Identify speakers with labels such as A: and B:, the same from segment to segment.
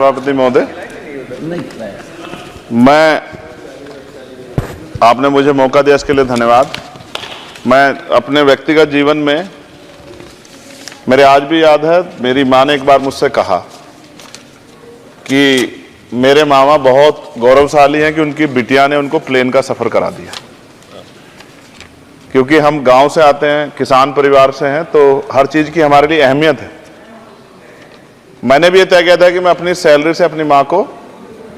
A: सभापति महोदय, मैं आपने मुझे मौका दिया इसके लिए धन्यवाद। मैं अपने व्यक्तिगत जीवन में मेरे आज भी याद है, मेरी माँ ने एक बार मुझसे कहा कि मेरे मामा बहुत गौरवशाली हैं कि उनकी बिटिया ने उनको प्लेन का सफर करा दिया। क्योंकि हम गांव से आते हैं, किसान परिवार से हैं, तो हर चीज की हमारे लिए अहमियत है। मैंने भी ये तय किया था कि मैं अपनी सैलरी से अपनी माँ को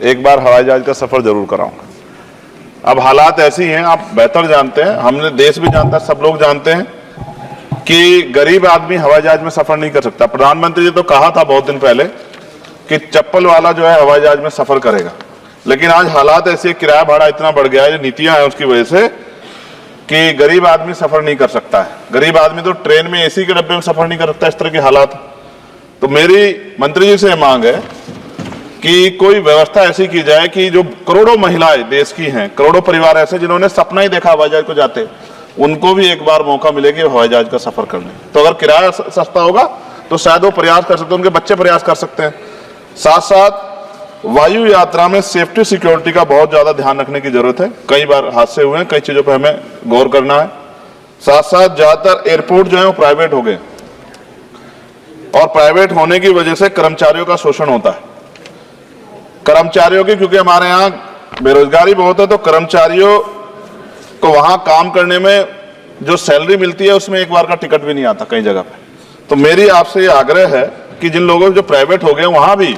A: एक बार हवाई जहाज का सफर जरूर कराऊंगा। अब हालात ऐसी हैं, आप बेहतर जानते हैं, हमने देश भी जानता है, सब लोग जानते हैं कि गरीब आदमी हवाई जहाज में सफर नहीं कर सकता। प्रधानमंत्री जी तो कहा था बहुत दिन पहले कि चप्पल वाला जो है हवाई जहाज में सफर करेगा, लेकिन आज हालात ऐसे, किराया भाड़ा इतना बढ़ गया है, नीतियां हैं उसकी वजह से, कि गरीब आदमी सफर नहीं कर सकता है। गरीब आदमी तो ट्रेन में एसी के डब्बे में सफर नहीं कर सकता, इस तरह के हालात। तो मेरी मंत्री जी से मांग है कि कोई व्यवस्था ऐसी की जाए कि जो करोड़ों महिलाएं देश की हैं, करोड़ों परिवार ऐसे जिन्होंने सपना ही देखा हवाई जहाज को जाते, उनको भी एक बार मौका मिले कि हवाई जहाज का सफर करने। तो अगर किराया सस्ता होगा तो शायद वो प्रयास कर सकते हैं, उनके बच्चे प्रयास कर सकते हैं। साथ साथ वायु यात्रा में सेफ्टी सिक्योरिटी का बहुत ज्यादा ध्यान रखने की जरूरत है। कई बार हादसे हुए हैं, कई चीजों पर हमें गौर करना है। साथ साथ ज्यादातर एयरपोर्ट जो है वो प्राइवेट हो गए, और प्राइवेट होने की वजह से कर्मचारियों का शोषण होता है। कर्मचारियों की, क्योंकि हमारे यहाँ बेरोजगारी बहुत है, तो कर्मचारियों को वहां काम करने में जो सैलरी मिलती है उसमें एक बार का टिकट भी नहीं आता कई जगह पे। तो मेरी आपसे ये आग्रह है कि जिन लोगों जो प्राइवेट हो गए वहां भी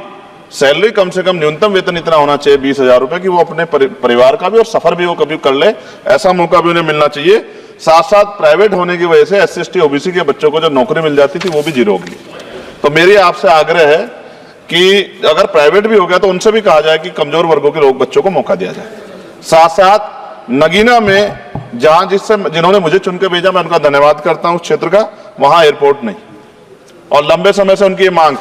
A: सैलरी कम से कम न्यूनतम वेतन इतना होना चाहिए 20,000 रुपए, कि वो अपने परिवार का भी और सफर भी वो कभी कर ले, ऐसा मौका भी उन्हें मिलना चाहिए। साथ साथ प्राइवेट होने की वजह से SC/ST OBC के बच्चों को जो नौकरी मिल जाती थी वो भी जीरो होगी। तो मेरी आपसे आग्रह है कि अगर प्राइवेट भी हो गया तो उनसे भी कहा जाए कि कमजोर वर्गों के लोग बच्चों को मौका दिया जाए। साथ साथ नगीना में जहां जिन्होंने मुझे चुन के भेजा, मैं उनका धन्यवाद करता हूं, उस क्षेत्र का, वहां एयरपोर्ट नहीं, और लंबे समय से उनकी मांग,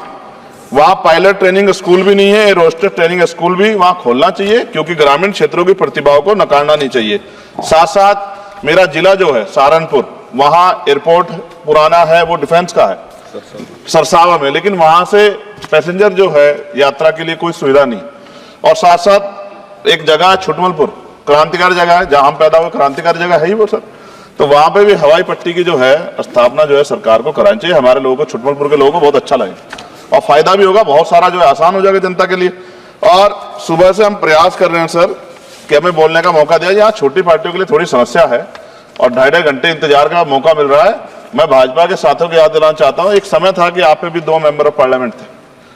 A: वहां पायलट ट्रेनिंग स्कूल भी नहीं है, एरोस्टेस ट्रेनिंग स्कूल भी वहां खोलना चाहिए, क्योंकि ग्रामीण क्षेत्रों की प्रतिभाओं को नकारना नहीं चाहिए। साथ साथ मेरा जिला जो है सहारनपुर, वहां एयरपोर्ट पुराना है, वो डिफेंस का है, सरसावा में, लेकिन वहां से पैसेंजर जो है यात्रा के लिए कोई सुविधा नहीं। और साथ साथ एक जगह है छुटमलपुर, क्रांतिकारी जगह है, जहां हम पैदा हुए, क्रांतिकारी जगह है ही वो सर। तो वहां पे भी हवाई पट्टी की जो है स्थापना जो है सरकार को करानी चाहिए। हमारे लोगों को, छुटमलपुर के लोगों को बहुत अच्छा लगेगा और फायदा भी होगा, बहुत सारा जो है आसान हो जाएगा जनता के लिए। और सुबह से हम प्रयास कर रहे हैं सर कि हमें बोलने का मौका दिया। यहाँ छोटी पार्टियों के लिए थोड़ी समस्या है और 2.5 घंटे इंतजार का मौका मिल रहा है। मैं भाजपा के साथियों को याद दिलाना चाहता हूं, एक समय था कि आप पे भी 2 मेंबर ऑफ पार्लियामेंट थे।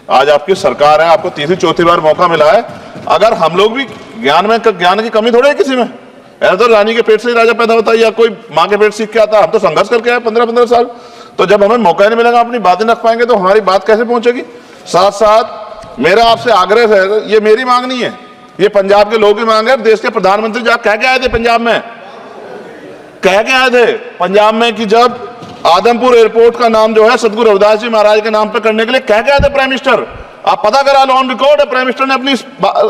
A: आज आपकी सरकार है, आपको तीसरी चौथी बार मौका मिला है। अगर हम लोग भी ज्ञान की कमी थोड़ी है किसी में, ऐसा तो रानी के पेट से ही राजा पैदा होता है या कोई माँ के पेट सीख के आता है। हम तो संघर्ष करके आए 15-15 साल। तो जब हमें मौका ही नहीं मिलेगा, अपनी बातें रख पाएंगे तो हमारी बात कैसे पहुंचेगी। साथ साथ मेरा आपसे आग्रह है, ये मेरी मांग नहीं है, ये पंजाब के लोगों की मांग है। देश के प्रधानमंत्री जब कह के आए थे पंजाब में, कह के आए थे पंजाब में कि जब आदमपुर एयरपोर्ट का नाम जो है सदगुरु रविदास जी महाराज के नाम पर करने के लिए कह के आए थे प्राइम मिनिस्टर। आप पता करा लो, ऑन रिकॉर्ड है, प्राइम मिनिस्टर ने अपनी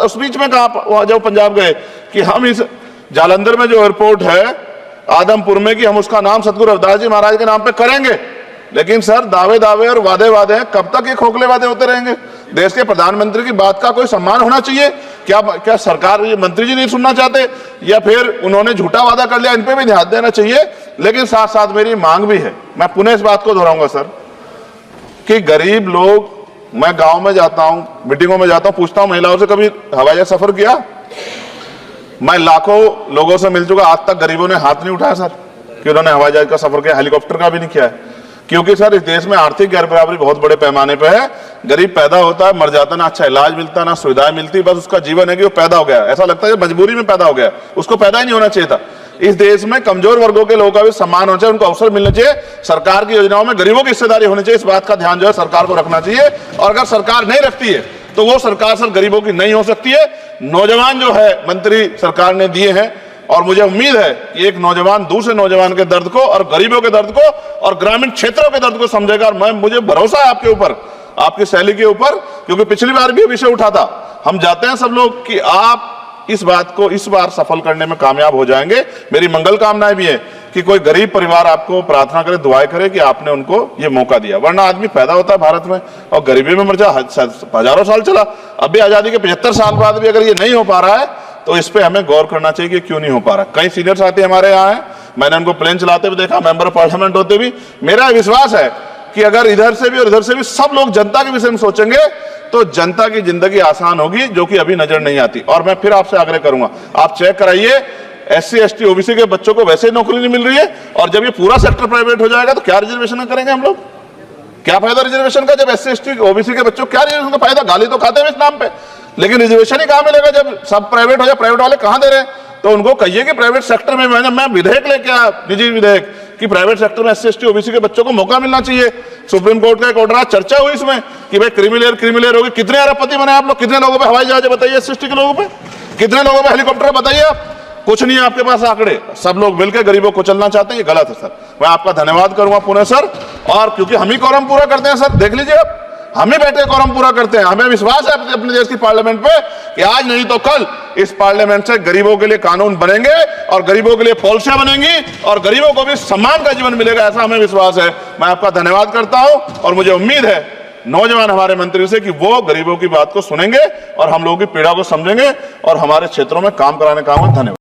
A: स्पीच में कहा जब पंजाब गए कि हम इस जालंधर में जो एयरपोर्ट है आदमपुर में, कि हम उसका नाम सदगुरु रविदास जी महाराज के नाम पे करेंगे। लेकिन सर दावे और वादे हैं, कब तक ये खोखले वादे होते रहेंगे। देश के प्रधानमंत्री की बात का कोई सम्मान होना चाहिए। क्या सरकार, ये मंत्री जी नहीं सुनना चाहते, या फिर उन्होंने झूठा वादा कर लिया, इन पे भी ध्यान देना चाहिए। लेकिन साथ साथ मेरी मांग भी है, मैं पुनः इस बात को दोहराऊंगा सर, कि गरीब लोग, मैं गांव में जाता हूं, मीटिंगों में जाता हूं, पूछता हूं महिलाओं से, कभी हवाई जहाज सफर किया? मैं लाखों लोगों से मिल चुका, आज तक गरीबों ने हाथ नहीं उठाया सर कि उन्होंने हवाई जहाज का सफर किया, हेलीकॉप्टर का भी नहीं किया है। क्योंकि सर इस देश में आर्थिक गैर बराबरी बहुत बड़े पैमाने पे है। गरीब पैदा होता है, मर जाता, ना अच्छा इलाज मिलता, ना सुविधाएं मिलती, बस उसका जीवन है कि वो पैदा हो गया, ऐसा लगता है मजबूरी में पैदा हो गया, उसको पैदा ही नहीं होना चाहिए था। इस देश में कमजोर वर्गों के लोगों का भी सम्मान होना चाहिए, उनको अवसर मिलना चाहिए। सरकार की योजनाओं में गरीबों की हिस्सेदारी होनी चाहिए, इस बात का ध्यान जो है सरकार को रखना चाहिए। और अगर सरकार नहीं रखती है तो वो सरकार सर गरीबों की नहीं हो सकती है। नौजवान जो है मंत्री सरकार ने दिए हैं, और मुझे उम्मीद है कि एक नौजवान दूसरे नौजवान के दर्द को और गरीबों के दर्द को और ग्रामीण क्षेत्रों के दर्द को समझेगा। और मुझे भरोसा है आपके ऊपर, आपकी शैली के ऊपर, क्योंकि पिछली बार भी विषय उठा था। हम जाते हैं सब लोग कि आप इस बात को इस बार सफल करने में कामयाब हो जाएंगे। मेरी मंगल कामनाएं भी है कि कोई गरीब परिवार आपको प्रार्थना करे, दुआएं करे कि आपने उनको ये मौका दिया, वरना आदमी पैदा होता है भारत में और गरीबी में मर जा, हजारों साल चला। अब भी आजादी के 75 साल बाद भी अगर ये नहीं हो पा रहा है तो इस पे हमें गौर करना चाहिए कि क्यों नहीं हो पा रहा। कई सीनियर साथी हमारे यहाँ हैं, मैंने उनको प्लेन चलाते हुए देखा, मेंबर ऑफ पार्लियामेंट होते भी। मेरा विश्वास है कि अगर इधर से भी और इधर से भी सब लोग जनता के विषय में सोचेंगे तो जनता की जिंदगी आसान होगी, जो कि अभी नजर नहीं आती। और मैं फिर आपसे आग्रह करूंगा, आप चेक कराइए, SC ST OBC के बच्चों को वैसे नौकरी नहीं मिल रही है, और जब ये पूरा सेक्टर प्राइवेट हो जाएगा तो क्या रिजर्वेशन करेंगे हम लोग? क्या फायदा रिजर्वेशन का? जब SC ST OBC के बच्चों क्या रिजर्वेशन का फायदा? गाली तो खाते हैं इस नाम पे, लेकिन रिजर्वेशन ही कहां मिलेगा जब सब प्राइवेट हो जाए? प्राइवेट वाले कहां दे रहे हैं? तो उनको कहिए कि प्राइवेट सेक्टर में मैं विधेयक लेके आया, निजी विधेयक, कि प्राइवेट सेक्टर में SC ST OBC के बच्चों को मौका मिलना चाहिए। सुप्रीम कोर्ट का एक ऑर्डर, चर्चा हुई इसमें कि भाई क्रिमिलेयर होगी। कितने अरबपति बने आप लोग? कितने लोगों पे हवाई जहाज बताइए? SC ST के लोगों पे कितने लोगों पे हेलीकॉप्टर बताइए? आप कुछ नहीं है आपके पास आंकड़े। सब लोग मिलकर गरीबों को चलना चाहते हैं, ये गलत है सर। मैं आपका धन्यवाद करूंगा पुनः सर, और क्योंकि हम ही कोरम पूरा करते हैं सर, देख लीजिए आप, हम ही बैठे कोरम पूरा करते हैं। हमें विश्वास है अपने देश की पार्लियामेंट पे कि आज नहीं तो कल इस पार्लियामेंट से गरीबों के लिए कानून बनेंगे और गरीबों के लिए पॉलिसियां बनेंगी और गरीबों को भी सम्मान का जीवन मिलेगा, ऐसा हमें विश्वास है। मैं आपका धन्यवाद करता हूं और मुझे उम्मीद है नौजवान हमारे मंत्री से कि वो गरीबों की बात को सुनेंगे और हम लोगों की पीड़ा को समझेंगे और हमारे क्षेत्रों में काम कराने का। धन्यवाद।